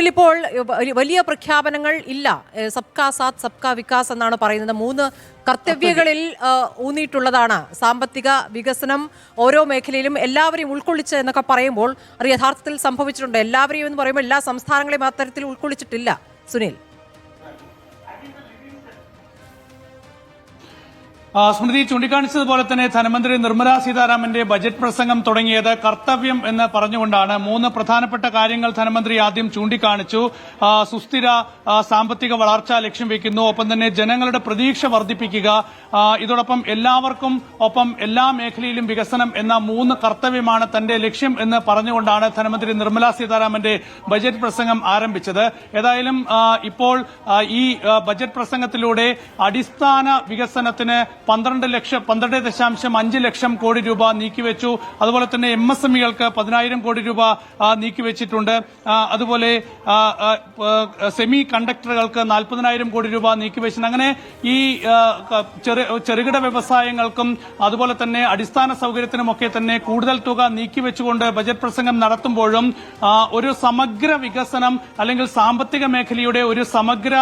സുനിൽ, ഇപ്പോൾ വലിയ പ്രഖ്യാപനങ്ങൾ ഇല്ല. സബ്കാ സാത്ത് സബ്കാ വികാസ് എന്നാണ് പറയുന്നത്. 3 കർത്തവ്യങ്ങളിൽ ഊന്നിയിട്ടുള്ളതാണ് സാമ്പത്തിക വികസനം. ഓരോ മേഖലയിലും എല്ലാവരെയും ഉൾക്കൊള്ളിച്ച് എന്നൊക്കെ പറയുമ്പോൾ അത് യഥാർത്ഥത്തിൽ സംഭവിച്ചിട്ടുണ്ട്. എല്ലാവരെയും എന്ന് പറയുമ്പോൾ എല്ലാ സംസ്ഥാനങ്ങളെയും അത്തരത്തിൽ ഉൾക്കൊള്ളിച്ചിട്ടില്ല. സുനിൽ, സ്മൃതി ചൂണ്ടിക്കാണിച്ചതുപോലെ തന്നെ ധനമന്ത്രി നിർമ്മലാ സീതാരാമന്റെ ബജറ്റ് പ്രസംഗം തുടങ്ങിയത് കർത്തവ്യം എന്ന് പറഞ്ഞുകൊണ്ടാണ്. 3 പ്രധാനപ്പെട്ട കാര്യങ്ങൾ ധനമന്ത്രി ആദ്യം ചൂണ്ടിക്കാണിച്ചു. സുസ്ഥിര സാമ്പത്തിക വളർച്ച ലക്ഷ്യം വെക്കുന്നു, ഒപ്പം തന്നെ ജനങ്ങളുടെ പ്രതീക്ഷ വർദ്ധിപ്പിക്കുക, ഇതോടൊപ്പം എല്ലാവർക്കും ഒപ്പം എല്ലാ മേഖലയിലും വികസനം എന്ന 3 കർത്തവ്യമാണ് തന്റെ ലക്ഷ്യം എന്ന് പറഞ്ഞുകൊണ്ടാണ് ധനമന്ത്രി നിർമ്മലാ സീതാരാമന്റെ ബജറ്റ് പ്രസംഗം ആരംഭിച്ചത്. ഏതായാലും ഇപ്പോൾ ഈ ബജറ്റ് പ്രസംഗത്തിലൂടെ അടിസ്ഥാന വികസനത്തിന് 12.5 ലക്ഷം കോടി രൂപ നീക്കിവെച്ചു. അതുപോലെ തന്നെ MSMEകൾക്ക് 10,000 കോടി രൂപ നീക്കിവെച്ചിട്ടുണ്ട്. അതുപോലെ സെമി കണ്ടക്ടറുകൾക്ക് 40,000 കോടി രൂപ നീക്കിവെച്ചിട്ടുണ്ട്. അങ്ങനെ ഈ ചെറുകിട വ്യവസായങ്ങൾക്കും അതുപോലെ തന്നെ അടിസ്ഥാന സൗകര്യത്തിനുമൊക്കെ തന്നെ കൂടുതൽ തുക നീക്കിവെച്ചുകൊണ്ട് ബജറ്റ് പ്രസംഗം നടത്തുമ്പോഴും ഒരു സമഗ്ര വികസനം അല്ലെങ്കിൽ സാമ്പത്തിക മേഖലയുടെ ഒരു സമഗ്ര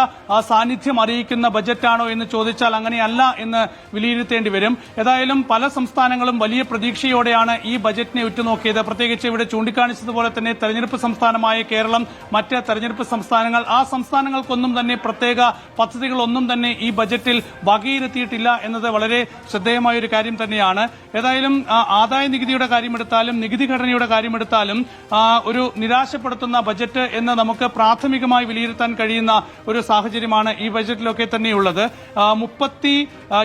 സാന്നിധ്യം അറിയിക്കുന്ന ബജറ്റാണോ എന്ന് ചോദിച്ചാൽ അങ്ങനെയല്ല എന്ന് വിലയിരുത്തേണ്ടി വരും. ഏതായാലും പല സംസ്ഥാനങ്ങളും വലിയ പ്രതീക്ഷയോടെയാണ് ഈ ബജറ്റിനെ ഉറ്റുനോക്കിയത്. പ്രത്യേകിച്ച് ഇവിടെ ചൂണ്ടിക്കാണിച്ചതുപോലെ തന്നെ തെരഞ്ഞെടുപ്പ് സംസ്ഥാനമായ കേരളം, മറ്റ് തെരഞ്ഞെടുപ്പ് സംസ്ഥാനങ്ങൾ, ആ സംസ്ഥാനങ്ങൾക്കൊന്നും തന്നെ പ്രത്യേക പദ്ധതികളൊന്നും തന്നെ ഈ ബജറ്റിൽ വകയിരുത്തിയിട്ടില്ല എന്നത് വളരെ ശ്രദ്ധേയമായ ഒരു കാര്യം തന്നെയാണ്. ഏതായാലും ആദായ നികുതിയുടെ കാര്യമെടുത്താലും നികുതി ഘടനയുടെ കാര്യമെടുത്താലും ഒരു നിരാശപ്പെടുത്തുന്ന ബജറ്റ് എന്ന് നമുക്ക് പ്രാഥമികമായി വിലയിരുത്താൻ കഴിയുന്ന ഒരു സാഹചര്യമാണ് ഈ ബജറ്റിലൊക്കെ തന്നെയുള്ളത്.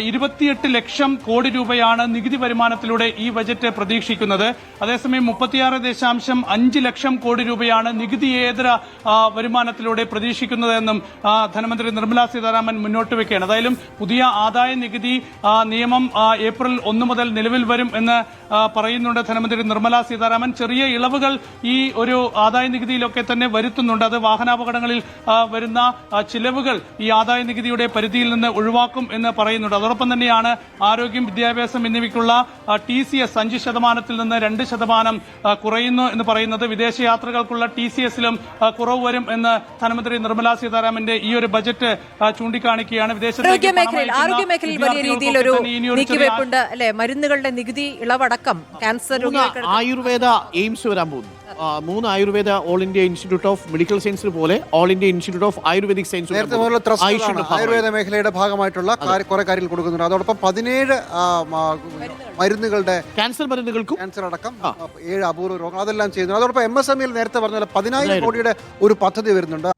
28 ലക്ഷം കോടി രൂപയാണ് നികുതി വരുമാനത്തിലൂടെ ഈ ബജറ്റ് പ്രതീക്ഷിക്കുന്നത്. അതേസമയം 36.5 ലക്ഷം കോടി രൂപയാണ് നികുതിയേതര വരുമാനത്തിലൂടെ പ്രതീക്ഷിക്കുന്നതെന്നും ധനമന്ത്രി നിർമ്മലാ സീതാരാമൻ മുന്നോട്ട് വയ്ക്കുകയാണ്. ഏതായാലും പുതിയ ആദായ നികുതി നിയമം ഏപ്രിൽ 1 മുതൽ നിലവിൽ വരും എന്ന് പറയുന്നുണ്ട് ധനമന്ത്രി നിർമ്മലാ സീതാരാമൻ. ചെറിയ ഇളവുകൾ ഈ ഒരു ആദായ നികുതിയിലൊക്കെ തന്നെ വരുത്തുന്നുണ്ട്. അത് വാഹനാപകടങ്ങളിൽ വരുന്ന ചിലവുകൾ ഈ ആദായ നികുതിയുടെ പരിധിയിൽ നിന്ന് ഒഴിവാക്കും എന്ന് പറയുന്നുണ്ട്. അതോടൊപ്പം തന്നെയാണ് ആരോഗ്യം, വിദ്യാഭ്യാസം എന്നിവയ്ക്കുള്ള TCS 5% നിന്ന് 2% കുറയുന്നു എന്ന് പറയുന്നത്. വിദേശയാത്രകൾക്കുള്ള TCSലും കുറവ് വരും എന്ന് ധനമന്ത്രി നിർമ്മലാ സീതാരാമന്റെ ഈ ഒരു ബജറ്റ് ചൂണ്ടിക്കാണിക്കുകയാണ്. ആരോഗ്യമേഖലയിൽ വലിയ രീതിയിൽ ഒരു നീക്കിവെപ്പുണ്ട് അല്ലെ? മരുന്നുകളുടെ നികുതി ഇളവടക്കം ക്യാൻസർ ആയുർവേദ എയിംസ് വരാൻ പോകുന്നു. 3 Ayurveda all India institute of medical സയൻസിന് പോലെ all India institute of Ayurvedic science Ayurveda മേഖലയുടെ ഭാഗമായിട്ടുള്ള കുറെ കാര്യങ്ങൾ കൊടുക്കുന്നുണ്ട്. അതോടൊപ്പം 17 മരുന്നുകളുടെ ക്യാൻസർ മരുന്നുകൾക്കും ക്യാൻസർ അടക്കം 7 അപൂർവ രോഗങ്ങൾ അതെല്ലാം ചെയ്യുന്നു. അതോടൊപ്പം MSMEയിൽ നേരത്തെ പറഞ്ഞ 10,000 കോടിയുടെ ഒരു പദ്ധതി വരുന്നുണ്ട്.